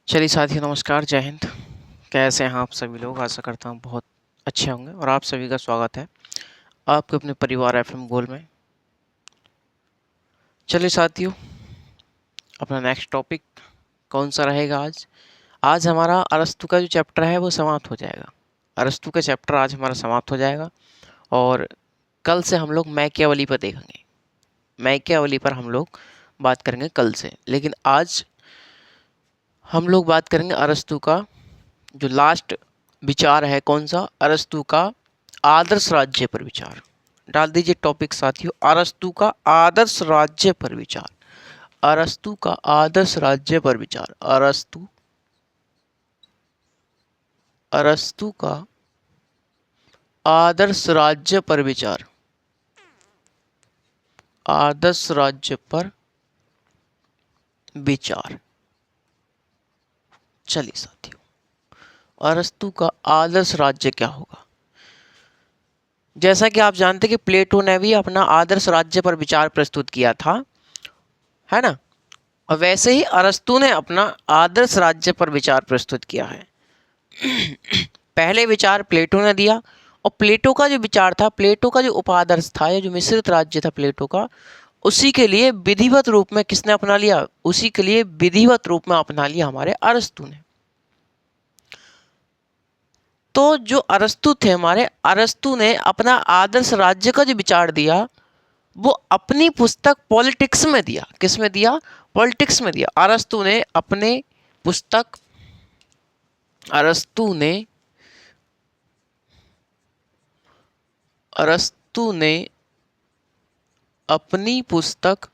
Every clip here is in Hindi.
चलिए साथियों, नमस्कार, जय हिंद। कैसे हैं आप सभी लोग? आशा करता हूँ बहुत अच्छे होंगे और आप सभी का स्वागत है आपके अपने परिवार एफएम गोल में। चलिए साथियों, अपना नेक्स्ट टॉपिक कौन सा रहेगा आज? आज हमारा अरस्तु का जो चैप्टर है वो समाप्त हो जाएगा। अरस्तु का चैप्टर आज हमारा समाप्त हो जाएगा और कल से हम लोग मैकियावली पर देखेंगे। मैकियावली पर हम लोग बात करेंगे कल से, लेकिन आज हम लोग बात करेंगे अरस्तु का जो लास्ट विचार है। कौन सा? अरस्तु का आदर्श राज्य पर विचार। डाल दीजिए टॉपिक साथियों, अरस्तु का आदर्श राज्य पर विचार। अरस्तु का आदर्श राज्य पर विचार। अरस्तु का आदर्श राज्य पर विचार। आदर्श राज्य पर विचार। चलिए साथियों, अरस्तु का आदर्श राज्य क्या होगा? जैसा कि आप जानते हैं कि प्लेटो ने भी अपना आदर्श राज्य पर विचार प्रस्तुत किया था, है ना? और वैसे ही अरस्तु ने अपना आदर्श राज्य पर विचार प्रस्तुत किया है। पहले विचार प्लेटो ने दिया और प्लेटो का जो विचार था, प्लेटो का जो उपादर्श था या जो मिश्रित राज्य था प्लेटो का, उसी के लिए विधिवत रूप में किसने अपना लिया? उसी के लिए विधिवत रूप में अपना लिया हमारे अरस्तु ने। तो जो अरस्तु थे हमारे, अरस्तु ने अपना आदर्श राज्य का जो विचार दिया वो अपनी पुस्तक पॉलिटिक्स में दिया। किस में दिया? पॉलिटिक्स में दिया। अरस्तु ने अपने पुस्तक अरस्तु ने अरस्तु ने अपनी पुस्तक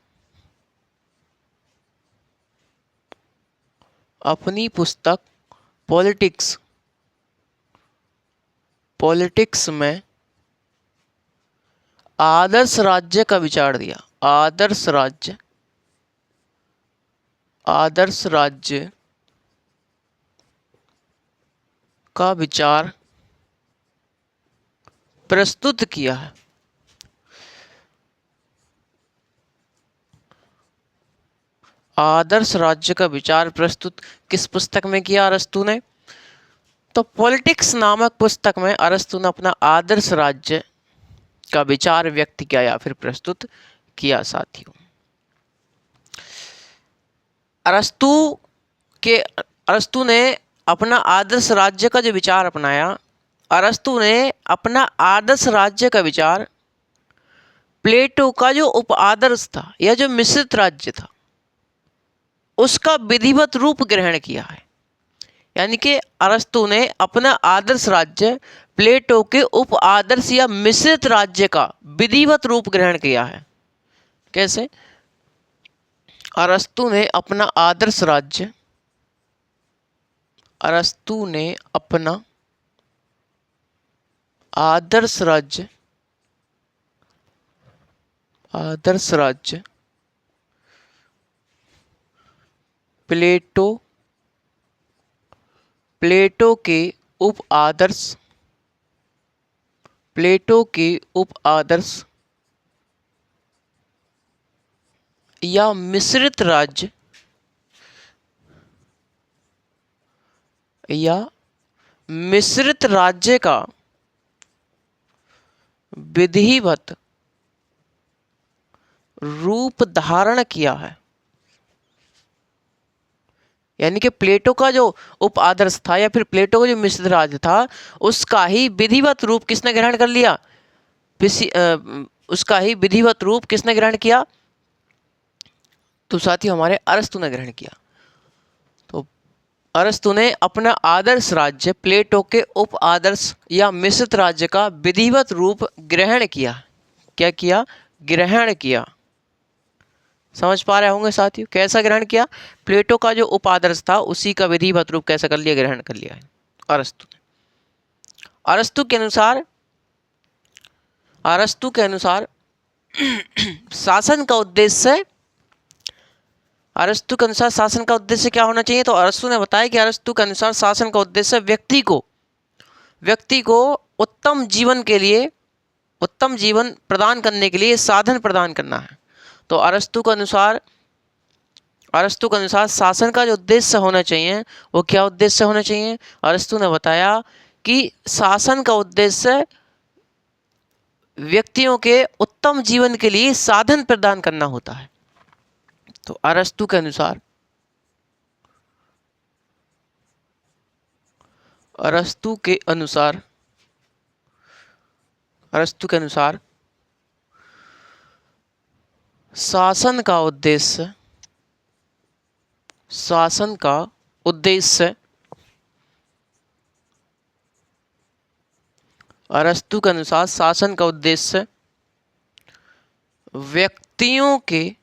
पॉलिटिक्स पॉलिटिक्स में आदर्श राज्य का विचार दिया। आदर्श राज्य का विचार प्रस्तुत किया है। आदर्श राज्य का विचार प्रस्तुत किस पुस्तक में किया अरस्तु ने? तो पॉलिटिक्स नामक पुस्तक में अरस्तु ने अपना आदर्श राज्य का विचार व्यक्त किया या फिर प्रस्तुत किया। साथियों, अरस्तु ने अपना आदर्श राज्य का जो विचार अपनाया, अरस्तु ने अपना आदर्श राज्य का विचार प्लेटो का जो उपआदर्श था या जो मिश्रित राज्य था उसका विधिवत रूप ग्रहण किया है। यानी कि अरस्तु ने अपना आदर्श राज्य प्लेटो के उपआदर्श या मिश्रित राज्य का विधिवत रूप ग्रहण किया है। कैसे? अरस्तु ने अपना आदर्श राज्य प्लेटो के उपआदर्श या मिश्रित राज्य का विधिवत रूप धारण किया है। यानी कि प्लेटो का जो उपआदर्श था या फिर प्लेटो का जो मिश्रित राज्य था उसका ही विधिवत रूप किसने ग्रहण कर लिया? उसका ही विधिवत रूप किसने ग्रहण किया? तो साथियों, हमारे अरस्तु ने ग्रहण किया। तो अरस्तु ने अपना आदर्श राज्य प्लेटो के उपआदर्श या मिश्रित राज्य का विधिवत रूप ग्रहण किया। क्या किया? ग्रहण किया। समझ पा रहे होंगे साथियों, कैसा ग्रहण किया? प्लेटो का जो उपादर्श था उसी का विधिवत रूप कैसा कर लिया? ग्रहण कर लिया है अरस्तु ने। अरस्तु के अनुसार शासन का उद्देश्य क्या होना चाहिए? तो अरस्तु ने बताया कि अरस्तु के अनुसार शासन का उद्देश्य व्यक्ति को उत्तम जीवन प्रदान करने के लिए साधन प्रदान करना है। तो अरस्तु के अनुसार अरस्तु के अनुसार शासन का जो उद्देश्य होना चाहिए वो क्या उद्देश्य होना चाहिए? अरस्तु ने बताया कि शासन का उद्देश्य व्यक्तियों के उत्तम जीवन के लिए साधन प्रदान करना होता है। तो अरस्तु के अनुसार अरस्तु के अनुसार अरस्तु के अनुसार शासन का उद्देश्य अरस्तु के अनुसार शासन का उद्देश्य व्यक्तियों के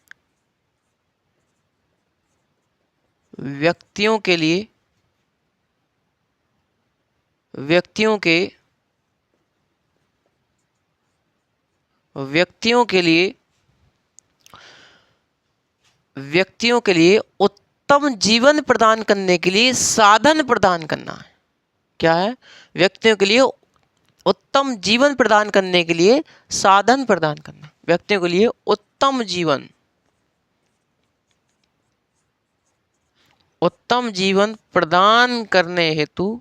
लिए उत्तम जीवन प्रदान करने के लिए साधन प्रदान करना है। क्या है? व्यक्तियों के लिए उत्तम जीवन प्रदान करने के लिए साधन प्रदान करना। व्यक्तियों के लिए उत्तम जीवन प्रदान करने हेतु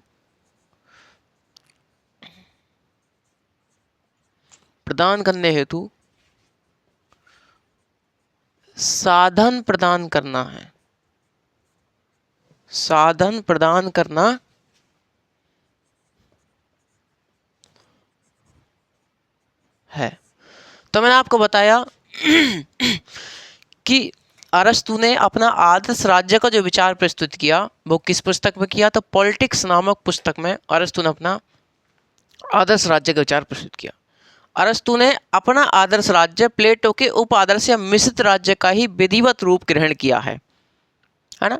साधन प्रदान करना है। साधन प्रदान करना है। तो मैंने आपको बताया कि अरस्तु ने अपना आदर्श राज्य का जो विचार प्रस्तुत किया वो किस पुस्तक में किया? तो पॉलिटिक्स नामक पुस्तक में अरस्तु ने अपना आदर्श राज्य का विचार प्रस्तुत किया। अरस्तु ने अपना आदर्श राज्य प्लेटो के उप आदर्श या मिश्रित राज्य का ही विधिवत रूप ग्रहण किया है ना।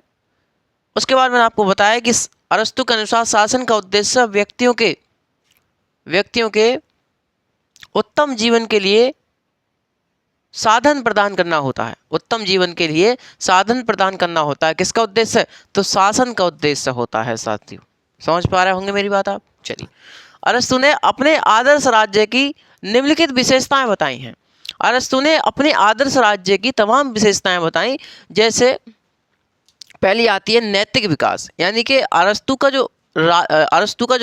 उसके बाद मैंने आपको बताया कि अरस्तु के अनुसार शासन का उद्देश्य व्यक्तियों के उत्तम जीवन के लिए साधन प्रदान करना होता है। उत्तम जीवन के लिए साधन प्रदान करना होता है। किसका उद्देश्य? तो शासन का उद्देश्य होता है। साथियों समझ पा रहे होंगे मेरी बात आप? चलिए, अरस्तु ने अपने आदर्श राज्य की निम्नलिखित विशेषताएं बताई हैं। अरस्तु ने अपने आदर्श राज्य की तमाम विशेषताएं बताई। जैसे पहली आती है नैतिक विकास, यानी कि अरस्तु का जो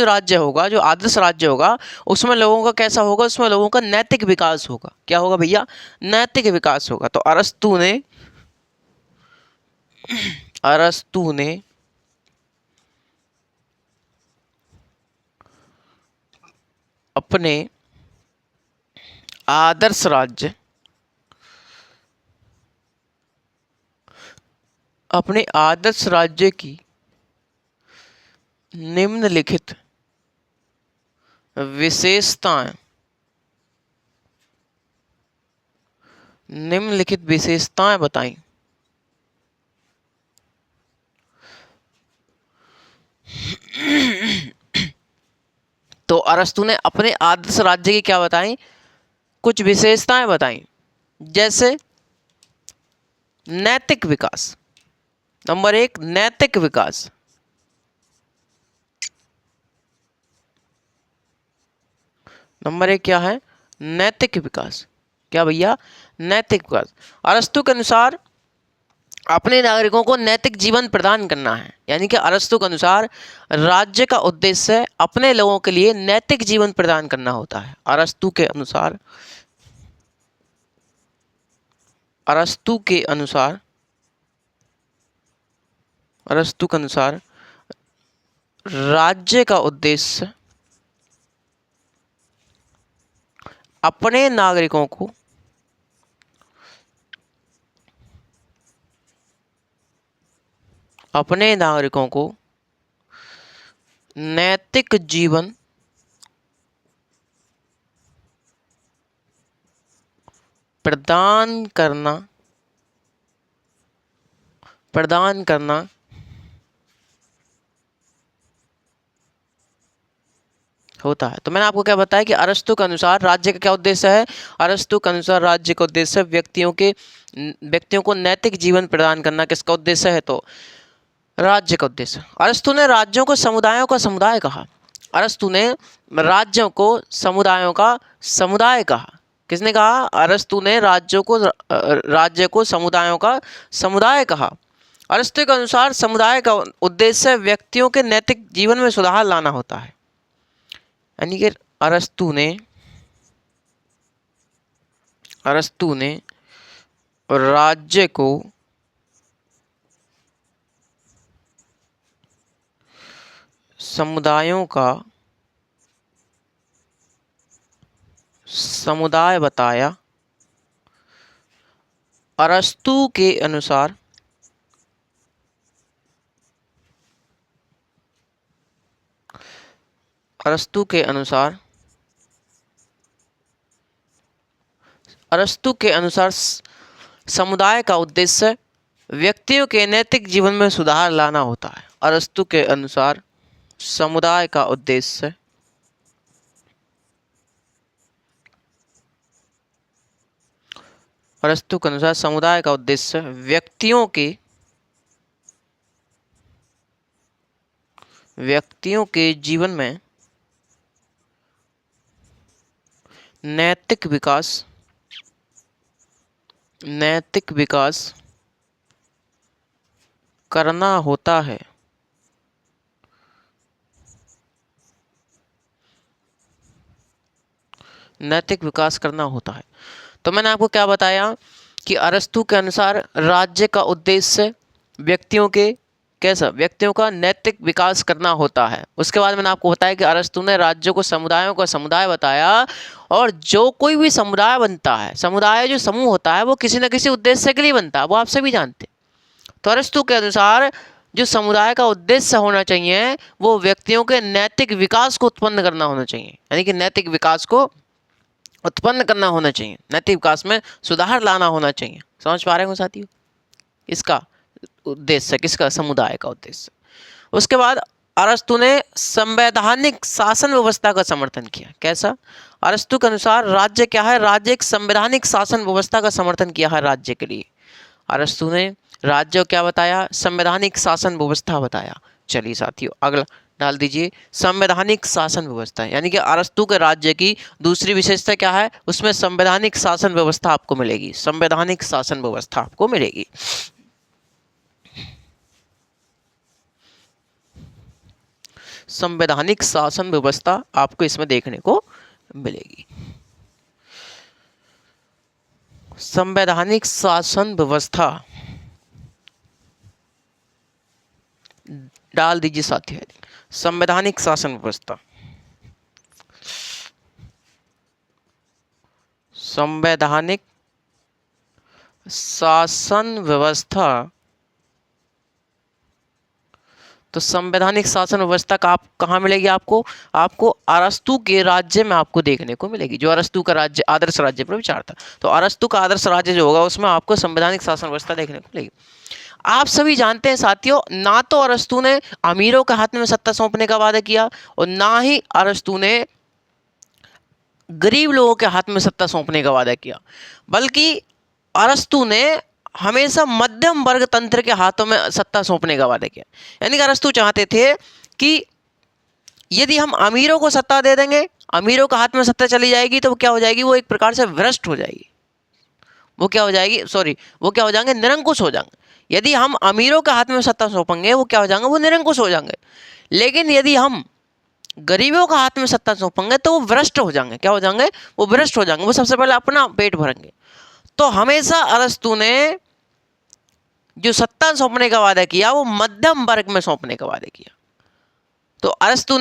राज्य होगा, जो आदर्श राज्य होगा, उसमें लोगों का कैसा होगा? उसमें लोगों का नैतिक विकास होगा। क्या होगा भैया? नैतिक विकास होगा। तो अरस्तु ने अपने आदर्श राज्य की निम्नलिखित विशेषताएं बताई। तो अरस्तु ने अपने आदर्श राज्य की क्या बताई? कुछ विशेषताएं बताई। जैसे नैतिक विकास। नंबर 1, नैतिक विकास। नंबर 1 क्या है? नैतिक विकास। क्या भैया? नैतिक विकास। अरस्तु के अनुसार अपने नागरिकों को नैतिक जीवन प्रदान करना है, यानी कि अरस्तु के अनुसार राज्य का उद्देश्य अपने लोगों के लिए नैतिक जीवन प्रदान करना होता है। अरस्तु के अनुसार राज्य का उद्देश्य अपने नागरिकों को नैतिक जीवन प्रदान करना होता है। तो मैंने आपको क्या बताया कि अरस्तु के अनुसार राज्य का क्या उद्देश्य है? अरस्तु के अनुसार राज्य का उद्देश्य व्यक्तियों को नैतिक जीवन प्रदान करना किसका उद्देश्य है? तो राज्य का उद्देश्य। अरस्तु ने राज्यों को समुदायों का समुदाय कहा। अरस्तु ने राज्यों को समुदायों का समुदाय कहा। किसने कहा? अरस्तु ने राज्य को समुदायों का समुदाय कहा। अरस्तु के अनुसार समुदाय का उद्देश्य व्यक्तियों के नैतिक जीवन में सुधार लाना होता है। यानी कि अरस्तु ने राज्य को समुदाय बताया। अरस्तु के अनुसार समुदाय का उद्देश्य व्यक्तियों के नैतिक जीवन में सुधार लाना होता है। अरस्तु के अनुसार समुदाय का उद्देश्य व्यक्तियों के जीवन में नैतिक विकास करना होता है। तो मैंने आपको क्या बताया कि अरस्तु के अनुसार राज्य का उद्देश्य व्यक्तियों का नैतिक विकास करना होता है। उसके बाद मैंने आपको बताया कि अरस्तु ने राज्य को समुदायों का समुदाय बताया, और जो कोई भी समुदाय बनता है, समुदाय जो समूह होता है, वो किसी न किसी उद्देश्य के लिए बनता है, वो आप सभी जानते हैं। तो अरस्तु के अनुसार जो समुदाय का उद्देश्य होना चाहिए वो व्यक्तियों के नैतिक विकास को उत्पन्न करना होना चाहिए। यानी कि नैतिक विकास को उत्पन्न करना होना चाहिए, नैतिक विकास में सुधार लाना होना चाहिए। समझ पा रहे हो साथियों? इसका उद्देश्य किसका? समुदाय का उद्देश्य। उसके बाद अरस्तु ने संवैधानिक शासन व्यवस्था का समर्थन किया। कैसा? अरस्तु के अनुसार राज्य क्या है? राज्य एक संवैधानिक शासन व्यवस्था का समर्थन किया है राज्य के लिए। अरस्तु ने राज्य क्या बताया? संवैधानिक शासन व्यवस्था बताया। चलिए साथियों अगला डाल दीजिए, संवैधानिक शासन व्यवस्था। यानी कि अरस्तु के राज्य की दूसरी विशेषता क्या है? उसमें संवैधानिक शासन व्यवस्था आपको मिलेगी। संवैधानिक शासन व्यवस्था आपको मिलेगी। संवैधानिक शासन व्यवस्था आपको इसमें देखने को मिलेगी। संवैधानिक शासन व्यवस्था डाल दीजिए साथियों, संवैधानिक शासन व्यवस्था। संवैधानिक शासन व्यवस्था, तो संवैधानिक शासन व्यवस्था का आप कहाँ मिलेगी? आपको अरस्तु के राज्य में आपको देखने को मिलेगी। जो अरस्तु का राज्य आदर्श राज्य पर विचार था, तो अरस्तु का आदर्श राज्य जो होगा उसमें आपको संवैधानिक शासन व्यवस्था देखने को मिलेगी। आप सभी जानते हैं साथियों, ना तो अरस्तु ने अमीरों के हाथ में सत्ता सौंपने का वादा किया और ना ही अरस्तु ने गरीब लोगों के हाथ में सत्ता सौंपने का वादा किया, बल्कि अरस्तु ने हमेशा मध्यम वर्ग तंत्र के हाथों में सत्ता सौंपने का वादा किया। यानी कि अरस्तु चाहते थे कि यदि हम अमीरों को सत्ता दे देंगे, अमीरों के हाथ में सत्ता चली जाएगी, तो वो क्या हो जाएगी? वो एक प्रकार से भ्रष्ट हो जाएगी। वो क्या हो जाएंगे? निरंकुश हो जाएंगे। यदि हम अमीरों के हाथ में सत्ता सौंपेंगे, वो क्या हो जाएंगे? वो निरंकुश हो जाएंगे। लेकिन यदि हम गरीबों का हाथ में सत्ता सौंपेंगे तो वो भ्रष्ट हो जाएंगे। क्या हो जाएंगे? वो भ्रष्ट हो जाएंगे। वो सबसे पहले अपना पेट भरेंगे। तो हमेशा अरस्तु ने जो सत्ता सौंपने का वादा किया वो मध्यम वर्ग में सौंपने का वादा किया। तो अरस्तु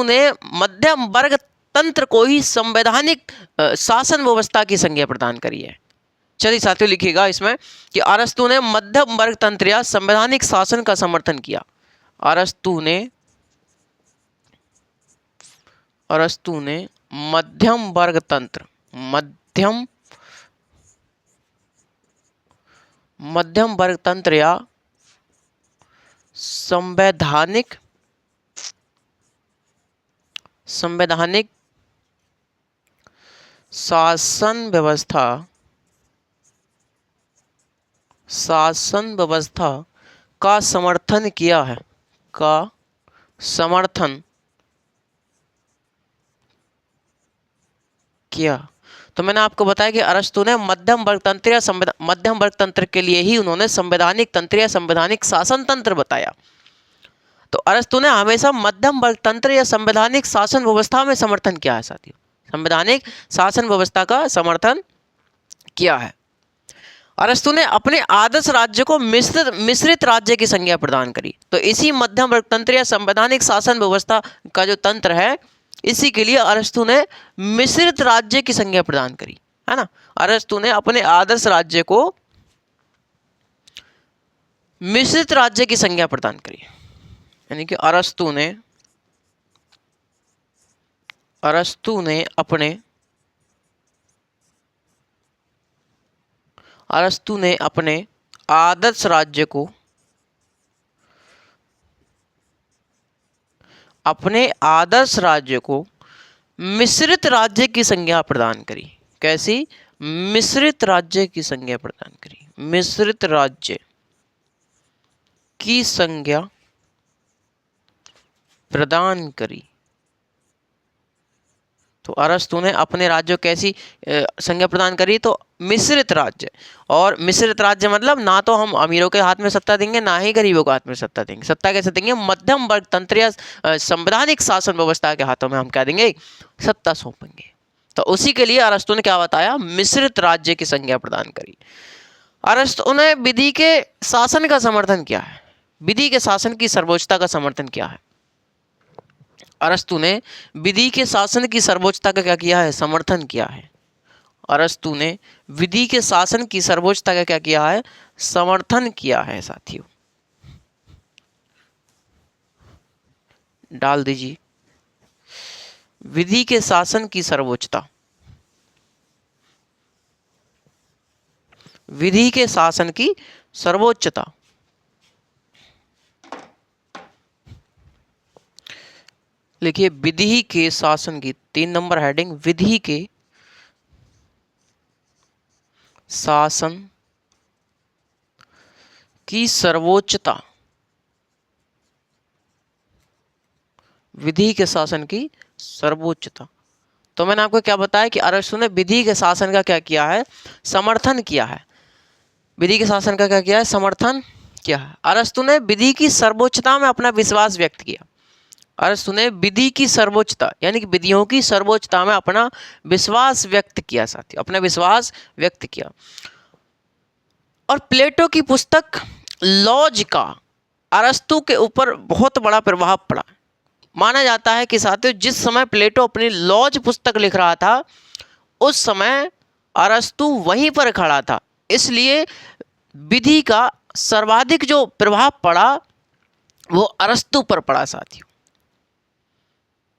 ने मध्यम वर्ग तंत्र को ही संवैधानिक शासन व्यवस्था की संज्ञा प्रदान करी है। चलिए साथियों लिखिएगा इसमें कि अरस्तु ने मध्यम वर्ग तंत्र या संवैधानिक शासन का समर्थन किया। अरस्तु ने मध्यम वर्ग तंत्र या संवैधानिक शासन व्यवस्था का समर्थन किया है। तो मैंने आपको बताया कि अरस्तु ने मध्यम वर्ग तंत्र या मध्यम वर्ग तंत्र के लिए ही उन्होंने संवैधानिक तंत्र या संवैधानिक शासन तंत्र बताया। तो अरस्तु ने हमेशा मध्यम वर्ग तंत्र या संवैधानिक शासन व्यवस्था में समर्थन किया है साथियों, संवैधानिक शासन व्यवस्था का समर्थन किया है। अरस्तु ने अपने आदर्श राज्य को मिश्रित राज्य की संज्ञा प्रदान करी। तो इसी मध्यम वर्ग तंत्र या संवैधानिक शासन व्यवस्था का जो तंत्र है, इसी के लिए अरस्तु ने मिश्रित राज्य की संज्ञा प्रदान करी, है ना। अरस्तु ने अपने आदर्श राज्य को मिश्रित राज्य की संज्ञा प्रदान करी, यानी कि अरस्तु ने अपने आदर्श राज्य को मिश्रित राज्य की संज्ञा प्रदान करी। कैसी? मिश्रित राज्य की संज्ञा प्रदान करी, मिश्रित राज्य की संज्ञा प्रदान करी। तो अरस्तु ने अपने राज्यों कैसी संज्ञा प्रदान करी? तो मिश्रित राज्य। और मिश्रित राज्य मतलब ना तो हम अमीरों के हाथ में सत्ता देंगे, ना ही गरीबों के हाथ में सत्ता देंगे। सत्ता कैसे देंगे? मध्यम वर्ग तंत्र या संवैधानिक शासन व्यवस्था के हाथों में हम क्या देंगे? सत्ता सौंपेंगे। तो उसी के लिए अरस्तु ने क्या बताया? मिश्रित राज्य की संज्ञा प्रदान करी। अरस्तु ने विधि के शासन का समर्थन किया है, विधि के शासन की सर्वोच्चता का समर्थन किया है। अरस्तु ने विधि के शासन की सर्वोच्चता का क्या किया है? समर्थन किया है। अरस्तु ने विधि के शासन की सर्वोच्चता का क्या किया है? समर्थन किया है साथियों। डाल दीजिए, विधि के शासन की सर्वोच्चता, विधि के शासन की सर्वोच्चता। लिखिए, विधि के शासन की 3 नंबर हेडिंग, विधि के शासन की सर्वोच्चता, विधि के शासन की सर्वोच्चता। तो मैंने आपको क्या बताया कि अरस्तु ने विधि के शासन का क्या किया है? समर्थन किया है। विधि के शासन का क्या किया है? समर्थन किया है। अरस्तु ने विधि की सर्वोच्चता में अपना विश्वास व्यक्त किया। अरस्तु ने विधि की सर्वोच्चता यानी कि विधियों की सर्वोच्चता में अपना विश्वास व्यक्त किया साथियों, अपना विश्वास व्यक्त किया। और प्लेटो की पुस्तक लॉज का अरस्तु के ऊपर बहुत बड़ा प्रभाव पड़ा। माना जाता है कि साथियों, जिस समय प्लेटो अपनी लॉज पुस्तक लिख रहा था, उस समय अरस्तु वहीं पर खड़ा था, इसलिए विधि का सर्वाधिक जो प्रभाव पड़ा वो अरस्तु पर पड़ा साथियों।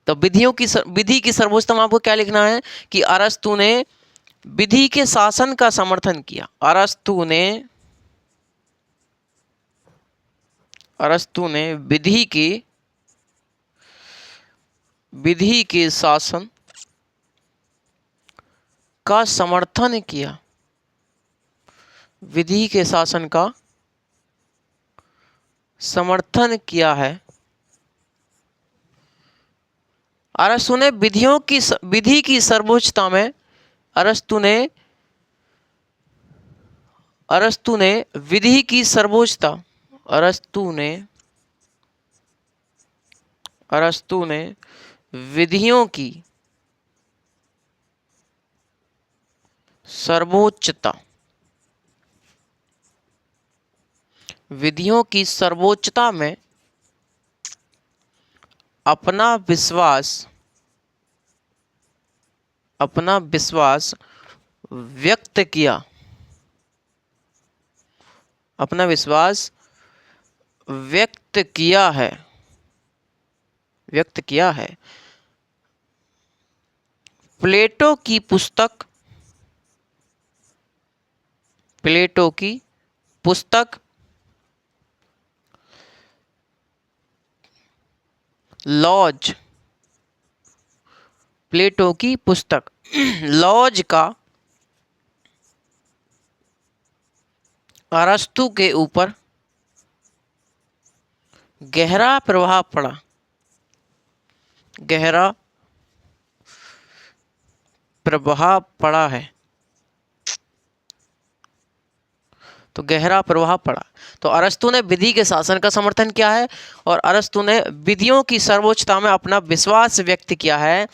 तो विधि की सर्वोच्चता में आपको क्या लिखना है कि अरस्तु ने विधि के शासन का समर्थन किया। अरस्तु ने विधि के शासन का समर्थन किया, विधि के शासन का समर्थन किया है। अरस्तु ने विधि की सर्वोच्चता में अरस्तु ने विधि की सर्वोच्चता, अरस्तु ने विधियों की सर्वोच्चता, विधियों की सर्वोच्चता में अपना विश्वास व्यक्त किया, अपना विश्वास व्यक्त किया है। प्लेटो की पुस्तक लॉज, प्लेटो की पुस्तक लॉज का अरस्तु के ऊपर गहरा प्रभाव पड़ा, गहरा प्रभाव पड़ा है, तो गहरा प्रभाव पड़ा। तो अरस्तु ने विधि के शासन का समर्थन किया है और अरस्तु ने विधियों की सर्वोच्चता में अपना विश्वास व्यक्त किया है।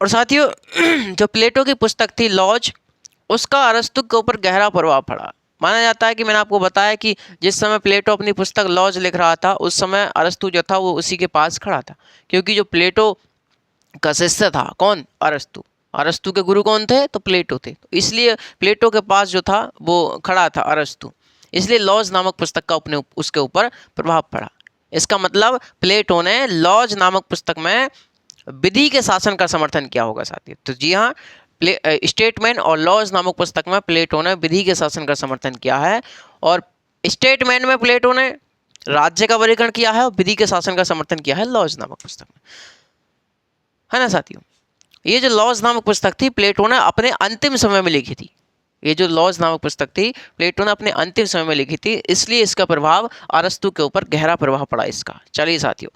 और साथियों जो प्लेटो की पुस्तक थी लॉज, उसका अरस्तु के ऊपर गहरा प्रभाव पड़ा। माना जाता है कि मैंने आपको बताया कि जिस समय प्लेटो अपनी पुस्तक लॉज लिख रहा था उस समय अरस्तु जो था वो उसी के पास खड़ा था, क्योंकि जो प्लेटो का शिष्य था कौन, अरस्तु। अरस्तु के गुरु कौन थे, तो प्लेटो थे, तो इसलिए प्लेटो के पास जो था वो खड़ा था अरस्तु, इसलिए लॉज नामक पुस्तक का अपने उसके ऊपर प्रभाव पड़ा। इसका मतलब प्लेटो ने लॉज नामक पुस्तक में विधि के शासन का समर्थन किया होगा साथियों। तो जी हाँ, स्टेटमेंट और लॉज नामक पुस्तक में प्लेटो ने विधि के शासन का समर्थन किया है, और स्टेटमेंट में प्लेटो ने राज्य का वर्गीकरण किया है और विधि के शासन का समर्थन किया है लॉज नामक पुस्तक में, है ना साथियों। ये जो लॉज नामक पुस्तक थी प्लेटो ने अपने अंतिम समय में लिखी थी। ये जो लॉज नामक पुस्तक थी प्लेटो ने अपने अंतिम समय में लिखी थी, इसलिए इसका प्रभाव अरस्तु के ऊपर गहरा प्रभाव पड़ा इसका। चलिए साथियों,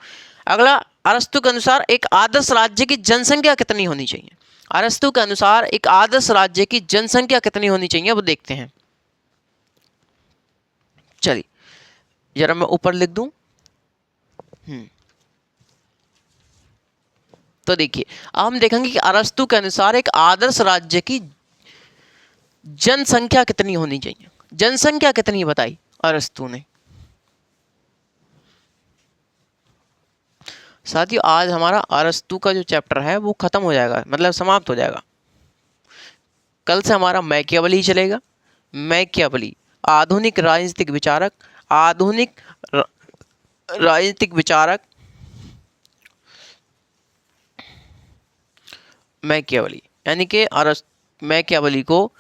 अगला, अरस्तु के अनुसार एक आदर्श राज्य की जनसंख्या कितनी होनी चाहिए। अरस्तु के अनुसार एक आदर्श राज्य की जनसंख्या कितनी होनी चाहिए वो देखते हैं। चलिए जरा मैं ऊपर लिख दूं। तो देखिए अब हम देखेंगे कि अरस्तु के अनुसार एक आदर्श राज्य की जनसंख्या कितनी होनी चाहिए। जनसंख्या कितनी बताई अरस्तु ने। साथियों आज हमारा अरस्तु का जो चैप्टर है वो खत्म हो जाएगा, मतलब समाप्त हो जाएगा। कल से हमारा मैकियावेली चलेगा। मैकियावेली आधुनिक राजनीतिक विचारक, आधुनिक राजनीतिक विचारक मैकियावेली, यानी कि मैकियावेली को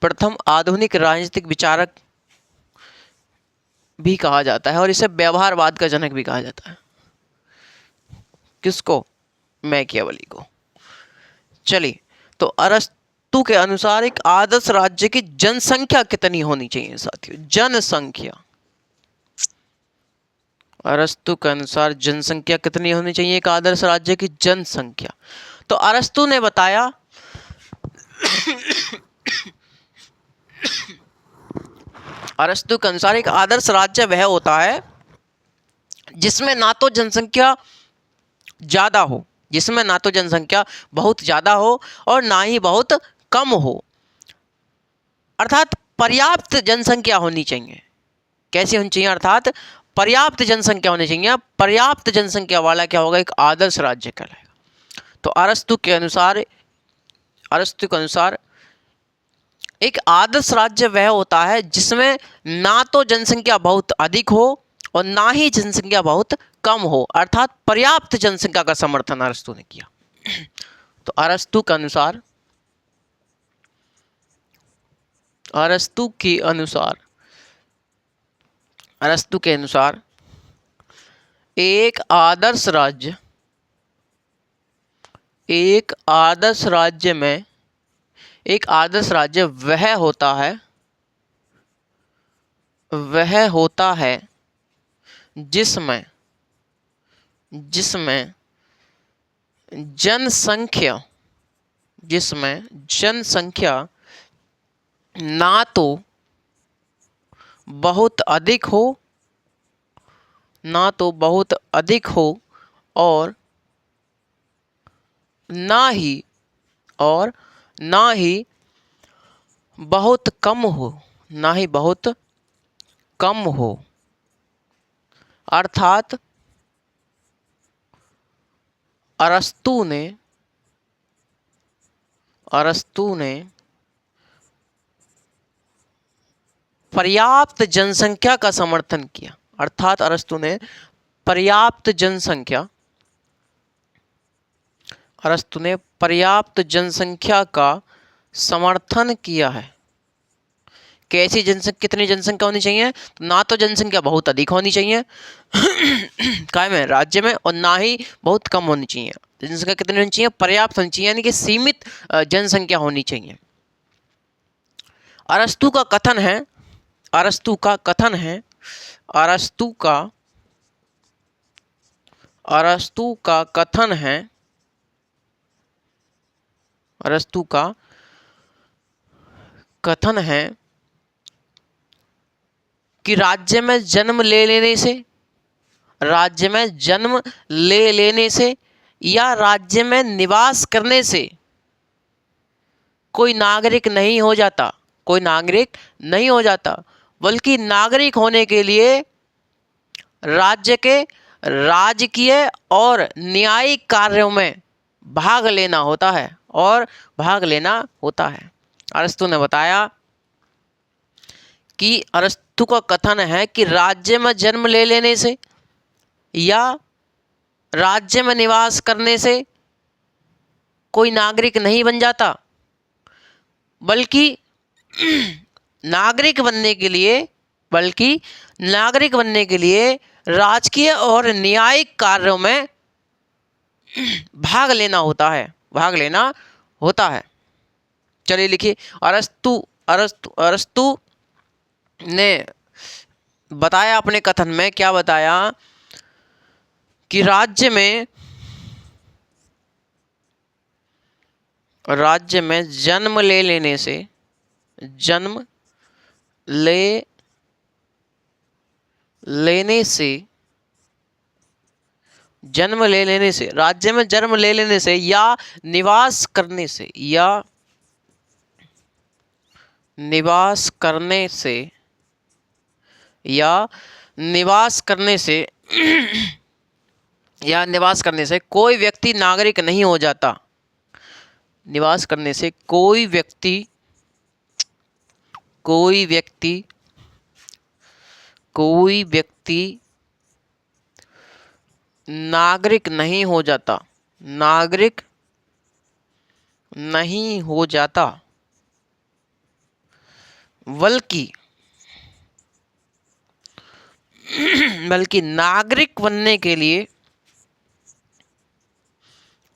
प्रथम आधुनिक राजनीतिक विचारक भी कहा जाता है और इसे व्यवहारवाद का जनक भी कहा जाता है। किसको, मैकियावेली को। चलिए तो अरस्तु के अनुसार एक आदर्श राज्य की जनसंख्या कितनी होनी चाहिए साथियों। जनसंख्या, अरस्तु के अनुसार जनसंख्या कितनी होनी चाहिए एक आदर्श राज्य की जनसंख्या। तो अरस्तु ने बताया अरस्तु के अनुसार एक आदर्श राज्य वह होता है जिसमें ना तो जनसंख्या ज्यादा हो, जिसमें ना तो जनसंख्या बहुत ज्यादा हो और ना ही बहुत कम हो, अर्थात पर्याप्त जनसंख्या होनी चाहिए। कैसी होनी चाहिए, अर्थात पर्याप्त जनसंख्या होनी चाहिए। पर्याप्त जनसंख्या वाला क्या होगा, एक आदर्श राज्य कहलाएगा। तो अरस्तु के अनुसार एक आदर्श राज्य वह होता है जिसमें ना तो जनसंख्या बहुत अधिक हो और ना ही जनसंख्या बहुत कम हो, अर्थात पर्याप्त जनसंख्या का समर्थन अरस्तु ने किया। तो अरस्तु के अनुसार एक आदर्श राज्य वह होता है जिसमें जनसंख्या ना तो बहुत अधिक हो और ना ही बहुत कम हो, अर्थात अरस्तु ने पर्याप्त जनसंख्या का समर्थन किया। अर्थात अरस्तु ने पर्याप्त जनसंख्या का समर्थन किया है। कैसी जनसंख्या, कितनी जनसंख्या होनी चाहिए, तो ना तो जनसंख्या बहुत अधिक होनी चाहिए काय में, राज्य में, और ना ही बहुत कम होनी चाहिए। जनसंख्या कितनी होनी चाहिए, पर्याप्त होनी चाहिए, यानी कि सीमित जनसंख्या होनी चाहिए। अरस्तु का कथन है अरस्तु का कथन है, अरस्तु का कथन है कि राज्य में जन्म ले लेने से, राज्य में जन्म ले लेने से या राज्य में निवास करने से कोई नागरिक नहीं हो जाता, कोई नागरिक नहीं हो जाता, बल्कि नागरिक होने के लिए राज्य के राजकीय और न्यायिक कार्यों में भाग लेना होता है, और भाग लेना होता है। अरस्तु ने बताया कि अरस्तु का कथन है कि राज्य में जन्म ले लेने से या राज्य में निवास करने से कोई नागरिक नहीं बन जाता, बल्कि नागरिक बनने के लिए, बल्कि नागरिक बनने के लिए राजकीय और न्यायिक कार्यों में भाग लेना होता है, भाग लेना होता है। चलिए लिखिए, अरस्तु अरस्तु अरस्तु ने बताया अपने कथन में, क्या बताया कि राज्य में जन्म ले लेने से, जन्म ले लेने से, जन्म ले लेने से, राज्य में जन्म ले लेने से या निवास करने से, या निवास करने से, या निवास करने से या निवास करने से कोई व्यक्ति नागरिक नहीं हो जाता, निवास करने से कोई व्यक्ति नागरिक नहीं हो जाता, नागरिक नहीं हो जाता, बल्कि नागरिक बनने के लिए,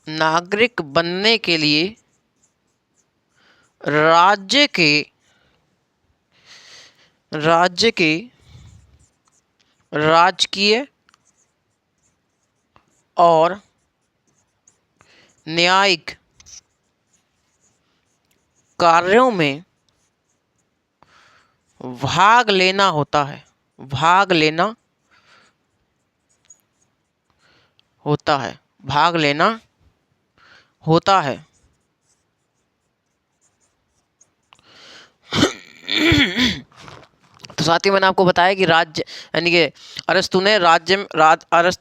नागरिक बनने के लिए राज्य के राजकीय और न्यायिक कार्यों में भाग लेना होता है, भाग लेना होता है, भाग लेना होता है। तो साथियों, मैंने आपको बताया कि राज्य, यानी कि अरस्तु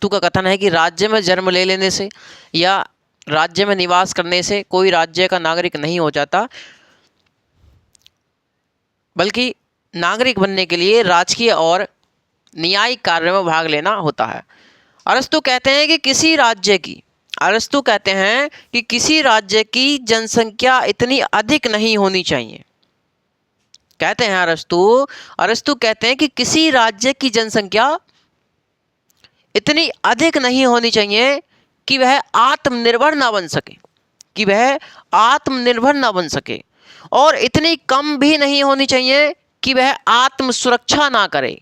का कथन है कि राज्य में जन्म ले लेने से या राज्य में निवास करने से कोई राज्य का नागरिक नहीं हो जाता, बल्कि नागरिक बनने के लिए राजकीय और न्यायिक कार्यों में भाग लेना होता है। अरस्तु कहते हैं कि किसी राज्य की जनसंख्या इतनी अधिक नहीं होनी चाहिए। कहते हैं अरस्तु कहते हैं कि किसी राज्य की जनसंख्या इतनी अधिक नहीं होनी चाहिए कि वह आत्मनिर्भर ना बन सके, कि वह आत्मनिर्भर ना बन सके, और इतनी कम भी नहीं होनी चाहिए कि वह आत्म सुरक्षा ना करे,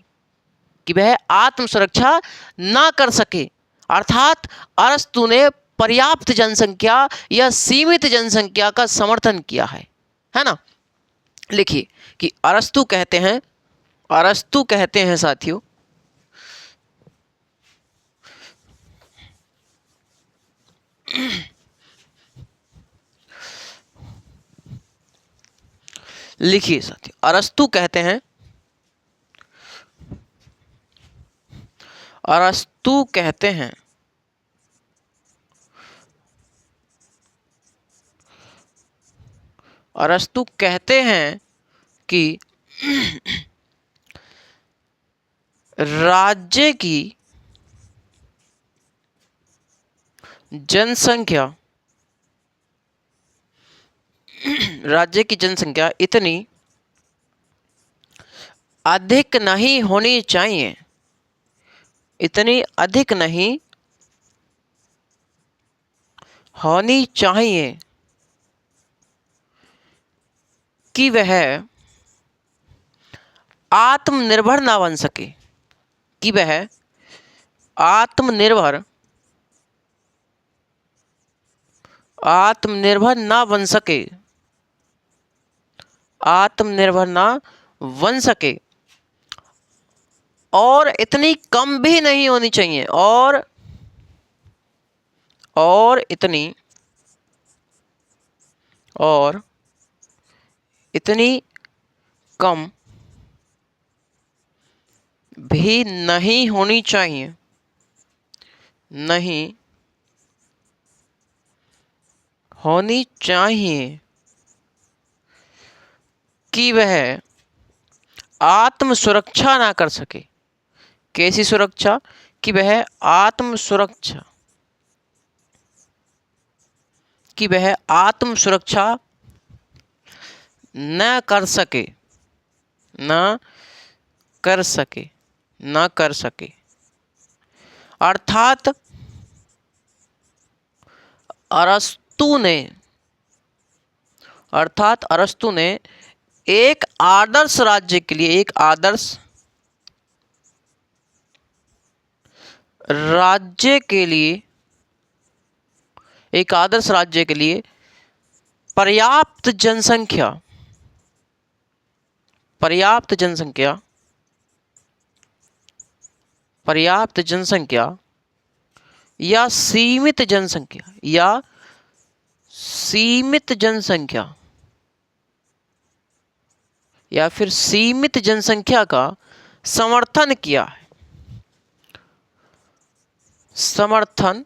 कि वह आत्म सुरक्षा ना कर सके। अर्थात अरस्तु ने पर्याप्त जनसंख्या या सीमित जनसंख्या का समर्थन किया है ना। लिखिए कि अरस्तु कहते हैं साथियों, लिखिए साथियों, अरस्तु कहते हैं कि राज्य की जनसंख्या इतनी अधिक नहीं होनी चाहिए, इतनी अधिक नहीं होनी चाहिए कि वह आत्मनिर्भर ना बन सके, कि वह आत्मनिर्भर आत्मनिर्भर ना बन सके, आत्मनिर्भर ना बन सके, और इतनी कम भी नहीं होनी चाहिए, और इतनी कम भी नहीं होनी चाहिए, नहीं होनी चाहिए कि वह आत्म सुरक्षा ना कर सके। कैसी सुरक्षा? कि वह आत्म सुरक्षा, कि वह आत्म सुरक्षा न कर सके, न कर सके, न कर सके। अर्थात अरस्तू ने एक आदर्श राज्य के लिए, एक आदर्श राज्य के लिए, एक आदर्श राज्य के लिए पर्याप्त जनसंख्या, पर्याप्त जनसंख्या, पर्याप्त जनसंख्या या सीमित जनसंख्या, या सीमित जनसंख्या, या फिर सीमित जनसंख्या का समर्थन किया है, समर्थन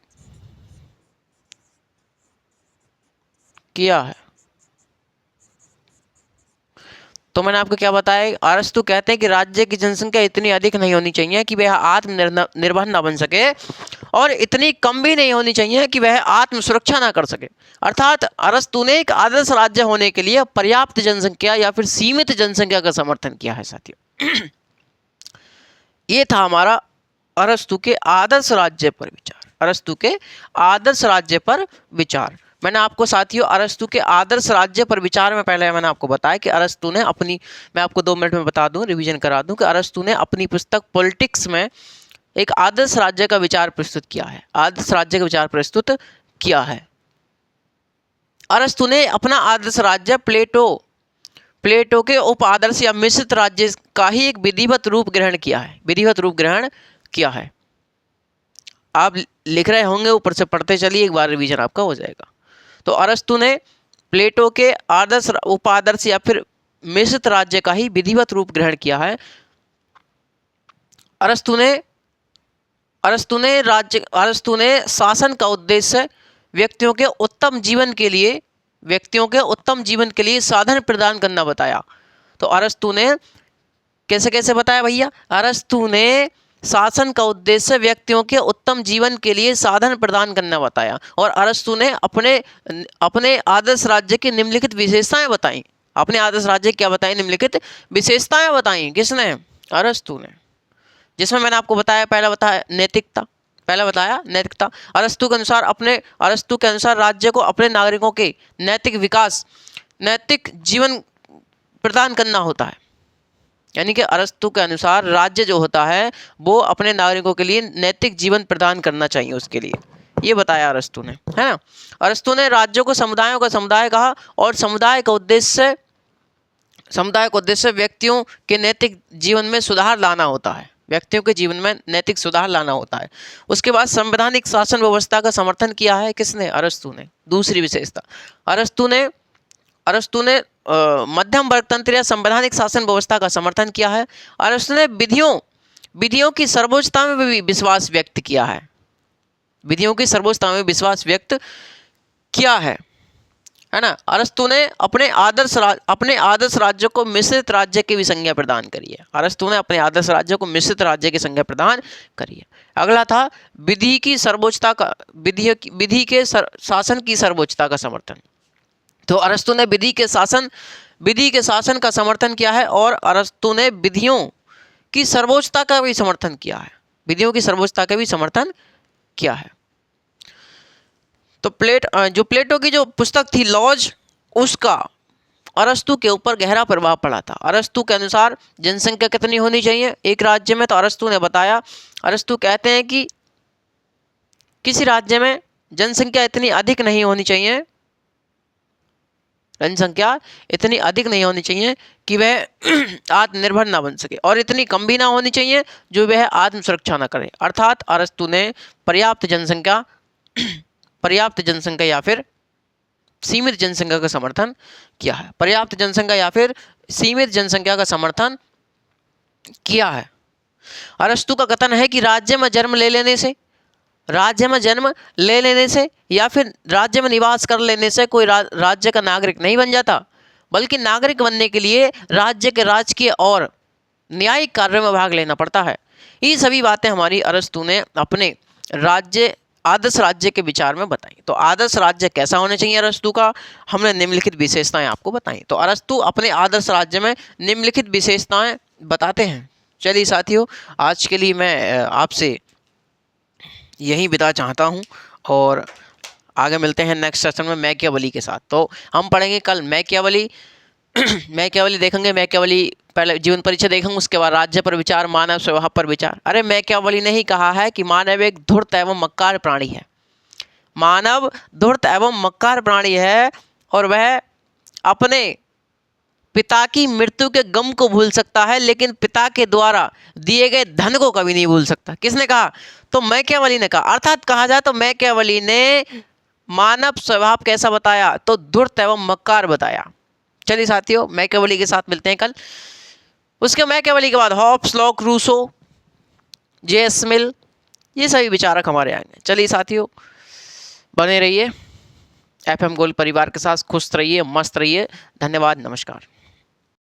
किया है। तो मैंने आपको क्या बताया, अरस्तु कहते हैं कि राज्य की जनसंख्या इतनी अधिक नहीं होनी चाहिए कि वह आत्मनिर्भर ना बन सके, और इतनी कम भी नहीं होनी चाहिए कि वह आत्म सुरक्षा ना कर सके। अर्थात अरस्तु ने एक आदर्श राज्य होने के लिए पर्याप्त जनसंख्या या फिर सीमित जनसंख्या का समर्थन किया है साथियों। ये था हमारा अरस्तु के आदर्श राज्य पर विचार, अरस्तु के आदर्श राज्य पर विचार। मैंने आपको साथियों अरस्तु के आदर्श राज्य पर विचार में पहले मैंने आपको बताया कि अरस्तु ने अपनी, मैं आपको 2 मिनट में बता दूं, रिवीजन करा दूं कि अरस्तु ने अपनी पुस्तक पॉलिटिक्स में एक आदर्श राज्य का विचार प्रस्तुत किया है, आदर्श राज्य का विचार प्रस्तुत किया है। अरस्तु ने अपना आदर्श राज्य प्लेटो के उप आदर्श या मिश्रित राज्य का ही एक विधिवत रूप ग्रहण किया है, विधिवत रूप ग्रहण किया है। आप लिख रहे होंगे, ऊपर से पढ़ते चलिए, एक बार रिवीजन आपका हो जाएगा। तो अरस्तु ने प्लेटो के आदर्श उपादर्श या फिर मिश्रित राज्य का ही विधिवत रूप ग्रहण किया है। अरस्तु ने शासन का उद्देश्य व्यक्तियों के उत्तम जीवन के लिए साधन प्रदान करना बताया। तो अरस्तु ने कैसे कैसे बताया भैया? अरस्तु ने शासन का उद्देश्य व्यक्तियों के उत्तम जीवन के लिए साधन प्रदान करना बताया, और अरस्तु ने अपने आदर्श राज्य की निम्नलिखित विशेषताएं बताई। अपने आदर्श राज्य क्या बताई? निम्नलिखित विशेषताएं बताई। किसने? अरस्तु ने। जिसमें मैंने आपको बताया, पहला बताया नैतिकता। अरस्तु के अनुसार राज्य को अपने नागरिकों के नैतिक विकास, नैतिक जीवन प्रदान करना होता है। यानी कि अरस्तु के अनुसार राज्य जो होता है वो अपने नागरिकों के लिए नैतिक जीवन प्रदान करना चाहिए, उसके लिए ये बताया अरस्तु ने, है ना। अरस्तु ने राज्यों को समुदायों का समुदाय कहा, और समुदाय का उद्देश्य व्यक्तियों के नैतिक जीवन में सुधार लाना होता है, व्यक्तियों के जीवन में नैतिक सुधार लाना होता है। उसके बाद संवैधानिक शासन व्यवस्था का समर्थन किया है। किसने? अरस्तु ने। दूसरी विशेषता, अरस्तु ने मध्यम वर्गतंत्र या संवैधानिक शासन व्यवस्था का समर्थन किया है। अरस्तु ने विधियों की सर्वोच्चता में भी विश्वास व्यक्त किया है, विधियों की सर्वोच्चता में विश्वास व्यक्त किया है ना। अरस्तु ने अपने आदर्श राज्य को मिश्रित राज्य की भी संज्ञा प्रदान करी है। अरस्तु ने अपने आदर्श राज्य को मिश्रित राज्य की संज्ञा प्रदान करी है। अगला था विधि के शासन की सर्वोच्चता का समर्थन। तो अरस्तु ने विधि के शासन का समर्थन किया है, और अरस्तु ने विधियों की सर्वोच्चता का भी समर्थन किया है, विधियों की सर्वोच्चता का भी समर्थन किया है। तो प्लेटो की जो पुस्तक थी लॉज, उसका अरस्तु के ऊपर गहरा प्रभाव पड़ा था। अरस्तु के अनुसार जनसंख्या कितनी होनी चाहिए एक राज्य में? तो अरस्तु ने बताया, अरस्तु कहते हैं कि किसी राज्य में जनसंख्या इतनी अधिक नहीं होनी चाहिए, जनसंख्या इतनी अधिक नहीं होनी चाहिए कि वह आत्मनिर्भर ना बन सके, और इतनी कम भी ना होनी चाहिए जो वह आत्म सुरक्षा ना करे। अर्थात अरस्तु ने पर्याप्त जनसंख्या पर्याप्त जनसंख्या या फिर सीमित जनसंख्या का समर्थन किया है। पर्याप्त जनसंख्या या फिर सीमित जनसंख्या का समर्थन किया है। अरस्तु का कथन है कि राज्य में जन्म ले लेने से या फिर राज्य में निवास कर लेने से कोई राज्य का नागरिक नहीं बन जाता, बल्कि नागरिक बनने के लिए राज्य के राजकीय और न्यायिक कार्यों में भाग लेना पड़ता है। ये सभी बातें हमारी अरस्तु ने अपने आदर्श राज्य के विचार में बताई। तो आदर्श राज्य कैसा होना चाहिए अरस्तु का, हमने निम्नलिखित विशेषताएं आपको बताई। तो अरस्तु अपने आदर्श राज्य में निम्नलिखित विशेषताएं बताते हैं। चलिए साथियों, आज के लिए मैं आपसे यहीं विदा चाहता हूं, और आगे मिलते हैं नेक्स्ट सेशन में मैकियावेली के साथ। तो हम पढ़ेंगे कल मैकियावेली मैकियावेली देखेंगे। मैकियावेली पहले जीवन परिचय देखेंगे, उसके बाद राज्य पर विचार, मानव स्वभाव पर विचार। अरे मैकियावेली ने ही कहा है कि मानव एक धूर्त एवं मक्कार प्राणी है। मानव धूर्त एवं मक्कार प्राणी है, और वह अपने पिता की मृत्यु के गम को भूल सकता है, लेकिन पिता के द्वारा दिए गए धन को कभी नहीं भूल सकता। किसने कहा? तो मैकियावेली ने कहा। अर्थात कहा जाए तो मैकियावेली ने मानव स्वभाव कैसा बताया? तो धूर्त एवं मक्कार बताया। चलिए साथियों, मैकियावेली के साथ मिलते हैं कल। उसके मैकियावेली के बाद हॉब्स, लॉक, रूसो, जे.एस. मिल, ये सभी विचारक हमारे आएंगे। चलिए साथियों, बने रहिए FM गोल्ड परिवार के साथ, खुश रहिए, मस्त रहिए। धन्यवाद, नमस्कार।